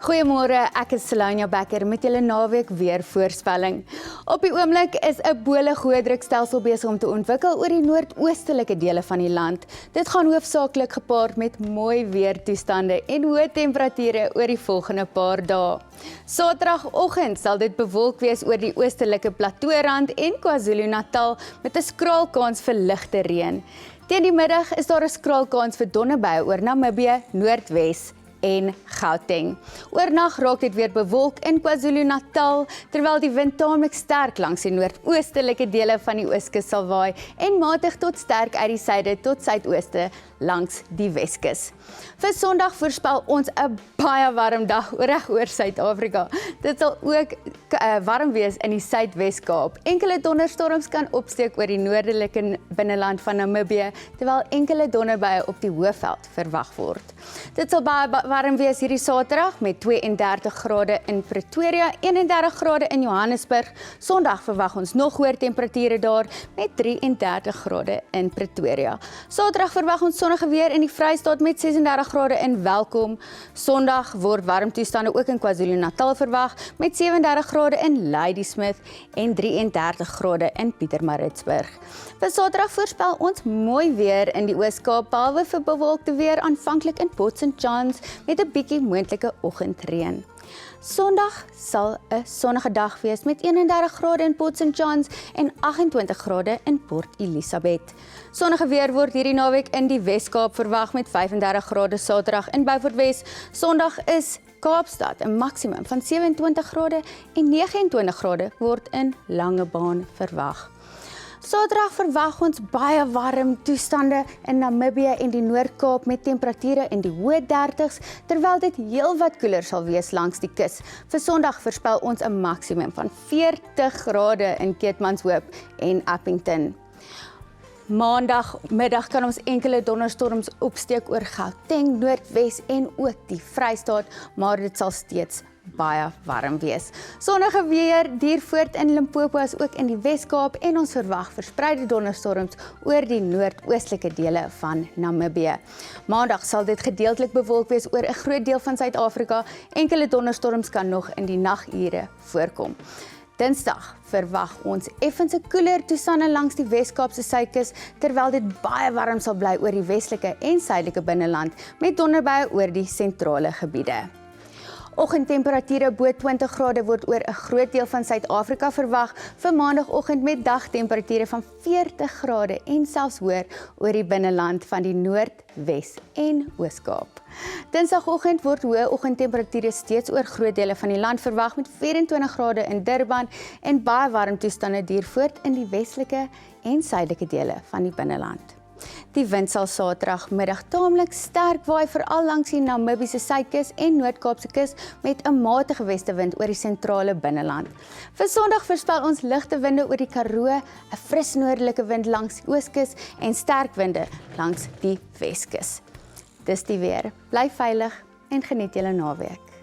Goeiemôre, ek is Selania Becker met julle naweek weer voorspelling. Op die oomblik is 'n bole hoë drukstelsel besig om te ontwikkel oor die noordoostelike dele van die land. Dit gaan hoofsaaklik gepaard met mooi weertoestande en hoë temperature oor die volgende paar dae. Saterdagoggend sal dit bewolk wees oor die oostelike plateaurand en KwaZulu-Natal met 'n skraal kans vir ligte reën. Teen die middag is daar 'n skraal kans vir donderbuie oor Namibië, Noordwes en Gauteng. Oornag raak dit weer bewolk in KwaZulu-Natal, terwyl die wind taamlik sterk langs die noordoostelike dele van die Ooskus sal waai en matig tot sterk uit die suide tot suidooste langs die Weskus. Vir Sondag voorspel ons 'n baie warm dag reg oor Suid-Afrika. Dit sal ook warm wees in die Suidwes-Kaap. Enkele donderstorms kan opsteek oor die noordelike binneland van Namibië, terwyl enkele donderbuie op die Hoëveld verwag word. Dit sal baie warm wees hierdie Saterdag met 32 grade in Pretoria, 31 grade in Johannesburg. Sondag verwag ons nog hoër temperature daar met 33 grade in Pretoria. Saterdag verwag ons sonnige weer in die Vrystaat met 36 grade in Welkom. Sondag word warm toestande ook in KwaZulu-Natal verwag met 37 grade in Ladysmith en 33 grade in Pietermaritzburg. Vir Saterdag voorspel ons mooi weer in die Oos-Kaap, behalwe vir bewolkte weer aanvanklik in Port St Johns met 'n bietjie moontlike oggendreën. Sondag sal 'n sonnige dag wees met 31 grade in Port St Johns en 28 grade in Port Elizabeth. Sonnige weer word hierdie naweek in die Wes-Kaap verwag met 35 grade Saterdag in Beaufort Wes. Sondag is Kaapstad 'n maksimum van 27 grade en 29 grade word in Langebaan verwag. Saterdag verwag ons baie warm toestande in Namibië en die Noord-Kaap met temperature in die hoë 30s, terwyl dit heelwat koeler sal wees langs die kus. Vir Sondag voorspel ons 'n maksimum van 40 grade in Keetmanshoop en Appington. Maandagmiddag kan ons enkele donderstorms opsteek oor Gauteng, Noordwes en ook die Vrystaat, maar dit sal steeds baie warm wees. Sonnige weer duur voort in Limpopo as ook in die Wes-Kaap en ons verwag verspreide donderstorms oor die noordoostelike dele van Namibië. Maandag sal dit gedeeltelik bewolk wees oor 'n groot deel van Suid-Afrika. Enkele donderstorms kan nog in die nagure voorkom. Dinsdag verwag ons effense koeler toestande langs die Wes-Kaapse suidkus, terwyl dit baie warm sal bly oor die westelike en suidelike binneland met donderbuie oor die sentrale gebiede. Oggendtemperature bo 20 grade word oor 'n groot deel van Suid-Afrika verwag vir maandagooggend met dagtemperature van 40 grade en selfs hoër oor die binneland van die Noord, Wes en Oos-Kaap. Dinsdagoggend word hoë oggendtemperature steeds oor groot dele van die land verwag met 24 grade in Durban en baie warm toestande duur voort in die westelike en suidelike dele van die binneland. Die wind sal Saterdagmiddag taamlik sterk waai veral langs die Namibiese suidkus en Noord-Kaapse kus met 'n matige westewind oor die sentrale binneland. Vir Sondag voorspel ons ligte winde oor die Karoo, 'n fris noordelike wind langs die Ooskus en sterk winde langs die Weskus. Dis die weer. Bly veilig en geniet julle naweek.